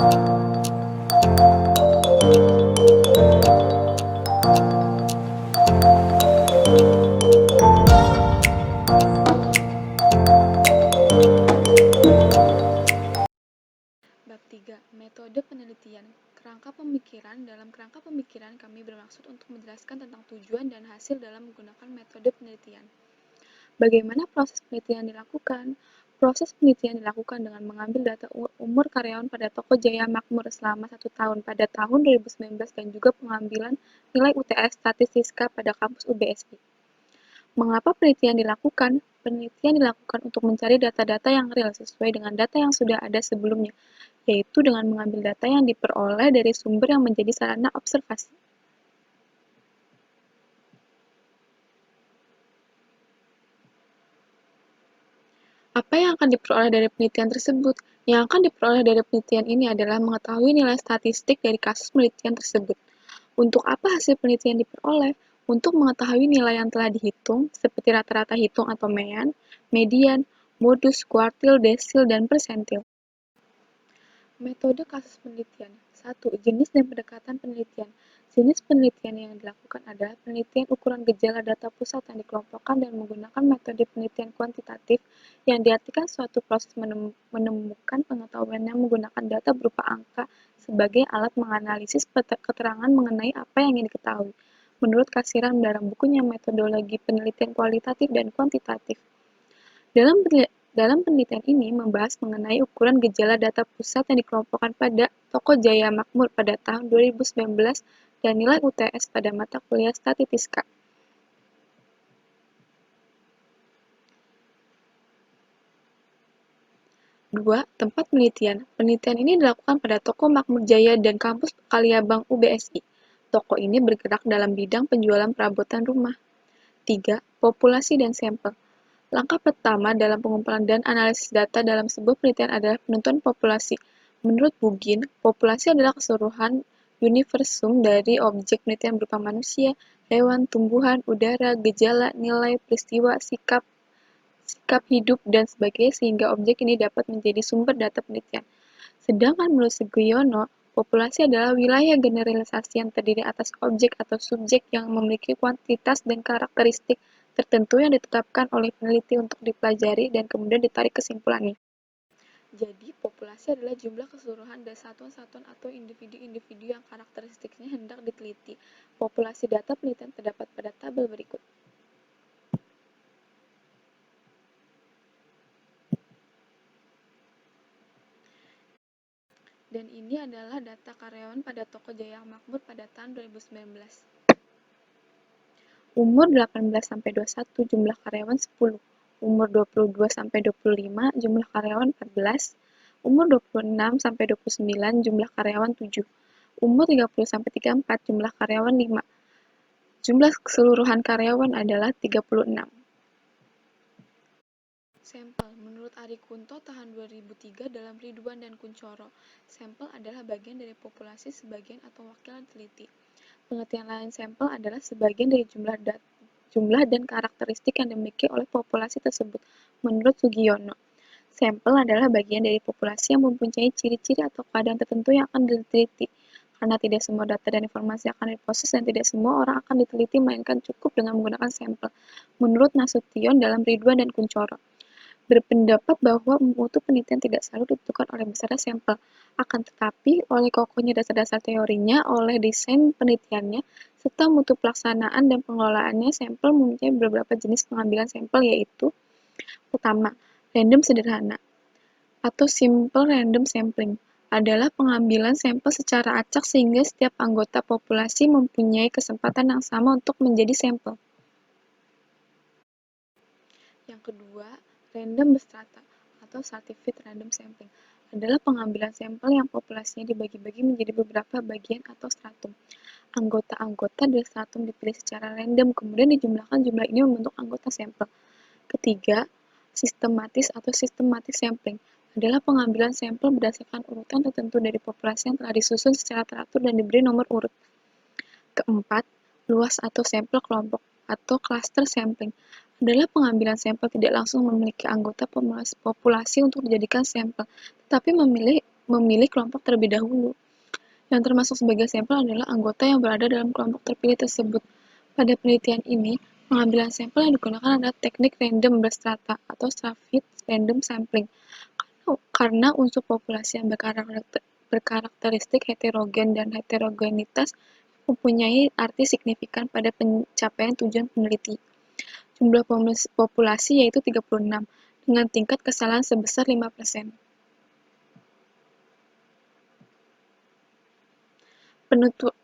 Bab 3. Metode penelitian. Kerangka pemikiran. Dalam kerangka pemikiran, kami bermaksud untuk menjelaskan tentang tujuan dan hasil dalam menggunakan metode penelitian. Bagaimana proses penelitian dilakukan? Proses penelitian dilakukan dengan mengambil data umur karyawan pada toko Jaya Makmur selama 1 tahun pada tahun 2019 dan juga pengambilan nilai UTS Statistiska pada kampus UBSI. Mengapa penelitian dilakukan? Penelitian dilakukan untuk mencari data-data yang real sesuai dengan data yang sudah ada sebelumnya, yaitu dengan mengambil data yang diperoleh dari sumber yang menjadi sarana observasi. Apa yang akan diperoleh dari penelitian tersebut? Yang akan diperoleh dari penelitian ini adalah mengetahui nilai statistik dari kasus penelitian tersebut. Untuk apa hasil penelitian diperoleh? Untuk mengetahui nilai yang telah dihitung, seperti rata-rata hitung atau median, modus, kuartil, desil, dan persentil. Metode kasus penelitian. 1. Jenis dan pendekatan penelitian. Jenis penelitian yang dilakukan adalah penelitian ukuran gejala data pusat yang dikelompokkan dan menggunakan metode penelitian kuantitatif yang diartikan suatu proses menemukan pengetahuan yang menggunakan data berupa angka sebagai alat menganalisis keterangan mengenai apa yang ingin diketahui. Menurut Kasiran dalam bukunya Metodologi Penelitian Kualitatif dan Kuantitatif. Dalam penelitian ini membahas mengenai ukuran gejala data pusat yang dikelompokkan pada toko Jaya Makmur pada tahun 2019 dan nilai UTS pada mata kuliah Statistika. Dua, tempat penelitian. Penelitian ini dilakukan pada toko Makmur Jaya dan kampus Kaliabang UBSI. Toko ini bergerak dalam bidang penjualan perabotan rumah. 3. Populasi dan sampel. Langkah pertama dalam pengumpulan dan analisis data dalam sebuah penelitian adalah penentuan populasi. Menurut Bugin, populasi adalah keseluruhan universum dari objek penelitian berupa manusia, hewan, tumbuhan, udara, gejala, nilai, peristiwa, sikap hidup, dan sebagainya sehingga objek ini dapat menjadi sumber data penelitian. Sedangkan menurut Sugiono, populasi adalah wilayah generalisasi yang terdiri atas objek atau subjek yang memiliki kuantitas dan karakteristik tertentu yang ditetapkan oleh peneliti untuk dipelajari dan kemudian ditarik kesimpulannya. Jadi, populasi adalah jumlah keseluruhan dari satuan-satuan atau individu-individu yang karakteristiknya hendak diteliti. Populasi data penelitian terdapat pada tabel berikut. Dan ini adalah data karyawan pada toko Jaya Makmur pada tahun 2019. Umur 18-21 jumlah karyawan 10. Umur 22-25 jumlah karyawan 14. Umur 26-29 jumlah karyawan 7. Umur 30-34 jumlah karyawan 5. Jumlah keseluruhan karyawan adalah 36. Sampel. Menurut Ari Kunto tahun 2003 dalam Ridwan dan Kuncoro, sampel adalah bagian dari populasi sebagian atau wakil teliti. Pengertian lain sampel adalah sebagian dari jumlah dan karakteristik yang dimiliki oleh populasi tersebut. Menurut Sugiono, sampel adalah bagian dari populasi yang mempunyai ciri-ciri atau keadaan tertentu yang akan diteliti. Karena tidak semua data dan informasi akan diproses dan tidak semua orang akan diteliti melainkan cukup dengan menggunakan sampel. Menurut Nasution dalam Ridwan dan Kuncoro, berpendapat bahwa mutu penelitian tidak selalu ditentukan oleh besarnya sampel, akan tetapi oleh kokohnya dasar-dasar teorinya, oleh desain penelitiannya, serta mutu pelaksanaan dan pengelolaannya. Sampel mempunyai beberapa jenis pengambilan sampel, yaitu: pertama, random sederhana atau simple random sampling adalah pengambilan sampel secara acak sehingga setiap anggota populasi mempunyai kesempatan yang sama untuk menjadi sampel. Yang kedua, random berstrata atau stratified random sampling adalah pengambilan sampel yang populasinya dibagi-bagi menjadi beberapa bagian atau stratum. Anggota-anggota dari stratum dipilih secara random, kemudian dijumlahkan jumlah ini membentuk anggota sampel. Ketiga, sistematis atau systematic sampling adalah pengambilan sampel berdasarkan urutan tertentu dari populasi yang telah disusun secara teratur dan diberi nomor urut. Keempat, luas atau sampel kelompok atau cluster sampling adalah pengambilan sampel tidak langsung memiliki anggota populasi untuk dijadikan sampel, tetapi memilih kelompok terlebih dahulu. Yang termasuk sebagai sampel adalah anggota yang berada dalam kelompok terpilih tersebut. Pada penelitian ini, pengambilan sampel yang digunakan adalah teknik random berstrata atau stratified random sampling. Karena unsur populasi yang berkarakteristik heterogen dan heterogenitas mempunyai arti signifikan pada pencapaian tujuan peneliti. Jumlah populasi yaitu 36, dengan tingkat kesalahan sebesar 5%.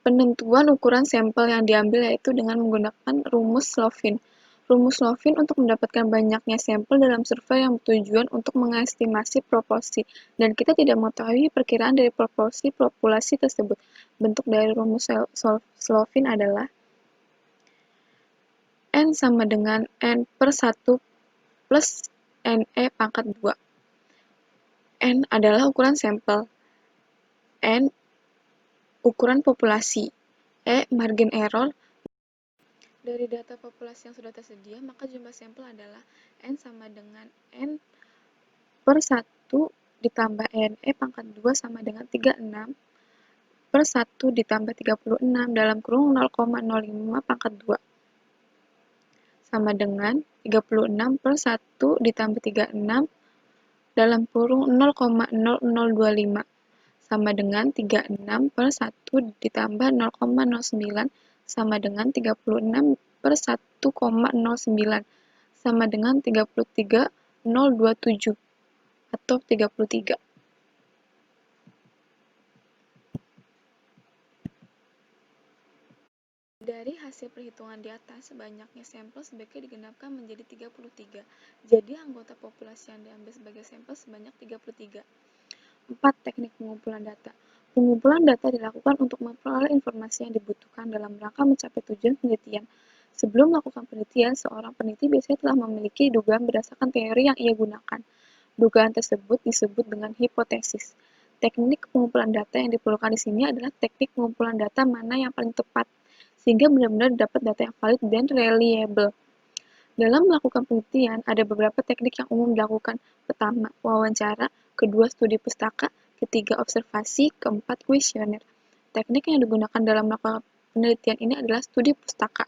Penentuan ukuran sampel yang diambil yaitu dengan menggunakan rumus Slovin. Rumus Slovin untuk mendapatkan banyaknya sampel dalam survei yang bertujuan untuk mengestimasi proporsi, dan kita tidak mengetahui perkiraan dari proporsi populasi tersebut. Bentuk dari rumus Slovin adalah N sama dengan N per 1 plus NE pangkat 2. N adalah ukuran sampel, N ukuran populasi, E margin error. Dari data populasi yang sudah tersedia, maka jumlah sampel adalah N sama dengan N per 1 ditambah NE pangkat 2 sama dengan 36 per 1 ditambah 36 dalam kurung 0,05 pangkat 2 sama dengan 36 per 1 ditambah 36 dalam kurung 0,0025 sama dengan 36 per 1 ditambah 0,09 sama dengan 36 per 1,09 sama dengan 33,027 atau 33. Dari hasil perhitungan di atas, banyaknya sampel sebaiknya digenapkan menjadi 33. Jadi anggota populasi yang diambil sebagai sampel sebanyak 33. 4. Teknik pengumpulan data. Pengumpulan data dilakukan untuk memperoleh informasi yang dibutuhkan dalam rangka mencapai tujuan penelitian. Sebelum melakukan penelitian, seorang peneliti biasanya telah memiliki dugaan berdasarkan teori yang ia gunakan. Dugaan tersebut disebut dengan hipotesis. Teknik pengumpulan data yang diperlukan di sini adalah teknik pengumpulan data mana yang paling tepat, sehingga benar-benar dapat data yang valid dan reliable. Dalam melakukan penelitian, ada beberapa teknik yang umum dilakukan. Pertama, wawancara. Kedua, studi pustaka. Ketiga, observasi. Keempat, kuesioner. Teknik yang digunakan dalam melakukan penelitian ini adalah studi pustaka.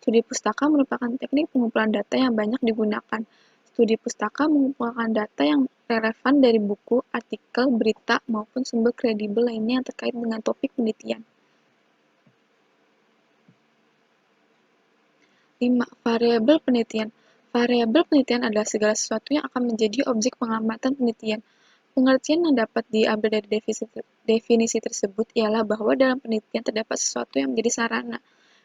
Studi pustaka merupakan teknik pengumpulan data yang banyak digunakan. Studi pustaka mengumpulkan data yang relevan dari buku, artikel, berita, maupun sumber kredibel lainnya yang terkait dengan topik penelitian. 5. Variabel penelitian. Variabel penelitian adalah segala sesuatu yang akan menjadi objek pengamatan penelitian. Pengertian yang dapat diambil dari definisi tersebut ialah bahwa dalam penelitian terdapat sesuatu yang menjadi sarana,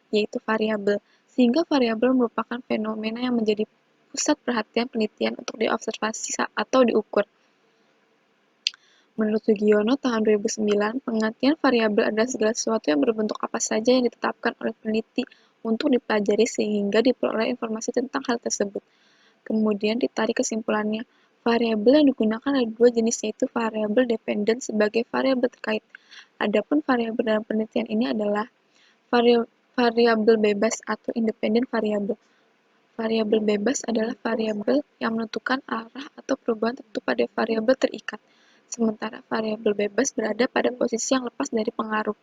yaitu variabel, sehingga variabel merupakan fenomena yang menjadi pusat perhatian penelitian untuk diobservasi atau diukur. Menurut Sugiono tahun 2009, pengertian variabel adalah segala sesuatu yang berbentuk apa saja yang ditetapkan oleh peneliti untuk dipelajari sehingga diperoleh informasi tentang hal tersebut. Kemudian ditarik kesimpulannya, variabel yang digunakan ada dua jenis, yaitu variabel dependen sebagai variabel terkait. Adapun variabel dalam penelitian ini adalah variabel bebas atau independent variabel. Variabel bebas adalah variabel yang menentukan arah atau perubahan tertentu pada variabel terikat, sementara variabel bebas berada pada posisi yang lepas dari pengaruh.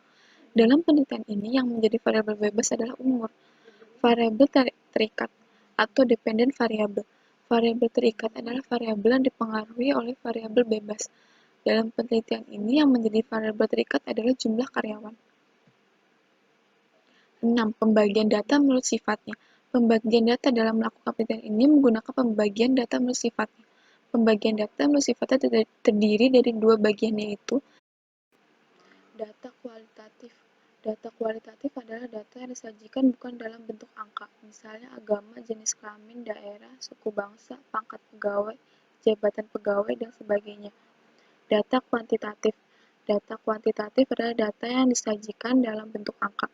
Dalam penelitian ini, yang menjadi variabel bebas adalah umur. Variabel terikat atau dependent variable. Variabel terikat adalah variabel yang dipengaruhi oleh variabel bebas. Dalam penelitian ini, yang menjadi variabel terikat adalah jumlah karyawan. 6. Pembagian data menurut sifatnya. Pembagian data dalam melakukan penelitian ini menggunakan pembagian data menurut sifatnya. Pembagian data menurut sifatnya terdiri dari dua bagian, yaitu data kualitatif. Data kualitatif adalah data yang disajikan bukan dalam bentuk angka, misalnya agama, jenis kelamin, daerah, suku bangsa, pangkat pegawai, jabatan pegawai, dan sebagainya. Data kuantitatif. Data kuantitatif adalah data yang disajikan dalam bentuk angka.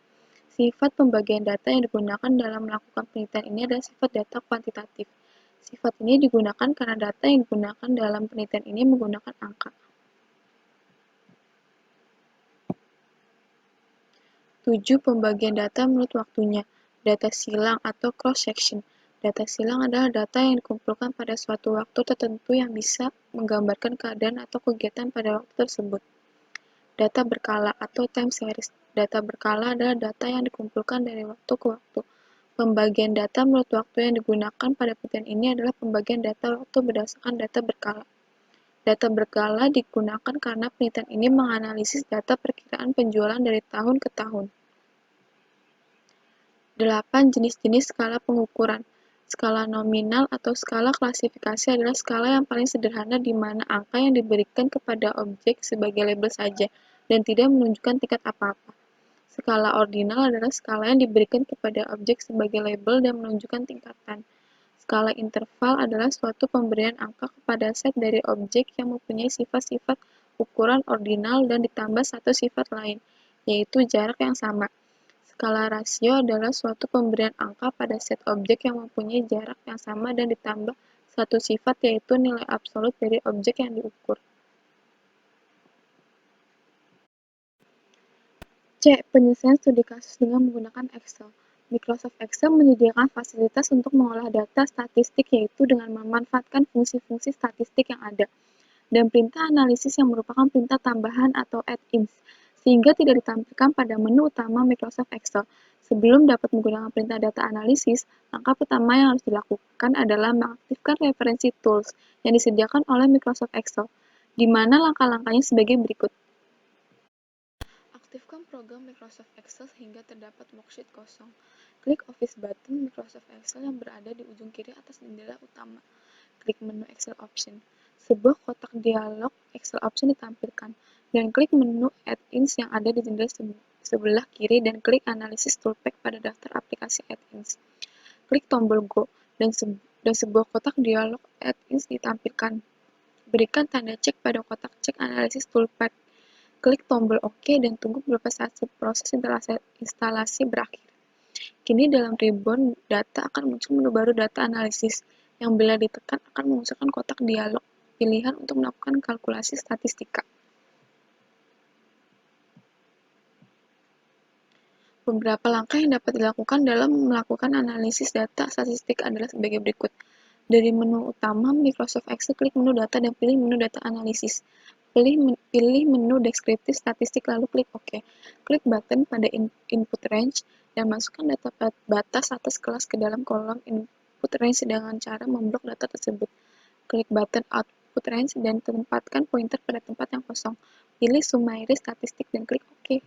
Sifat pembagian data yang digunakan dalam melakukan penelitian ini adalah sifat data kuantitatif. Sifat ini digunakan karena data yang digunakan dalam penelitian ini menggunakan angka. 7. Pembagian data menurut waktunya. Data silang atau cross-section. Data silang adalah data yang dikumpulkan pada suatu waktu tertentu yang bisa menggambarkan keadaan atau kegiatan pada waktu tersebut. Data berkala atau time series. Data berkala adalah data yang dikumpulkan dari waktu ke waktu. Pembagian data menurut waktu yang digunakan pada penelitian ini adalah pembagian data waktu berdasarkan data berkala. Data berkala digunakan karena penelitian ini menganalisis data perkiraan penjualan dari tahun ke tahun. 8 jenis-jenis skala pengukuran. Skala nominal atau skala klasifikasi adalah skala yang paling sederhana di mana angka yang diberikan kepada objek sebagai label saja dan tidak menunjukkan tingkat apa-apa. Skala ordinal adalah skala yang diberikan kepada objek sebagai label dan menunjukkan tingkatan. Skala interval adalah suatu pemberian angka kepada set dari objek yang mempunyai sifat-sifat ukuran ordinal dan ditambah satu sifat lain, yaitu jarak yang sama. Skala rasio adalah suatu pemberian angka pada set objek yang mempunyai jarak yang sama dan ditambah satu sifat yaitu nilai absolut dari objek yang diukur. C. Penyelesaian studi kasus dengan menggunakan Excel. Microsoft Excel menyediakan fasilitas untuk mengolah data statistik yaitu dengan memanfaatkan fungsi-fungsi statistik yang ada dan perintah analisis yang merupakan perintah tambahan atau add-ins, sehingga tidak ditampilkan pada menu utama Microsoft Excel. Sebelum dapat menggunakan perintah data analisis, langkah pertama yang harus dilakukan adalah mengaktifkan referensi tools yang disediakan oleh Microsoft Excel, di mana langkah-langkahnya sebagai berikut. Aktifkan program Microsoft Excel sehingga terdapat worksheet kosong. Klik Office button Microsoft Excel yang berada di ujung kiri atas jendela utama. Klik menu Excel Option. Sebuah kotak dialog Excel Option ditampilkan, dan klik menu Add-ins yang ada di jendela sebelah kiri dan klik Analysis Toolpack pada daftar aplikasi Add-ins. Klik tombol Go, dan sebuah kotak dialog Add-ins ditampilkan. Berikan tanda cek pada kotak cek Analysis Toolpack. Klik tombol OK dan tunggu beberapa saat proses instalasi berakhir. Kini dalam ribbon data akan muncul menu baru data analisis, yang bila ditekan akan memunculkan kotak dialog pilihan untuk melakukan kalkulasi statistika. Beberapa langkah yang dapat dilakukan dalam melakukan analisis data statistik adalah sebagai berikut. Dari menu utama Microsoft Excel, klik menu data dan pilih menu data analisis. Pilih menu deskriptif statistik lalu klik OK. Klik button pada input range dan masukkan data batas atas kelas ke dalam kolom input range dengan cara memblok data tersebut. Klik button output range dan tempatkan pointer pada tempat yang kosong. Pilih summary statistik dan klik OK.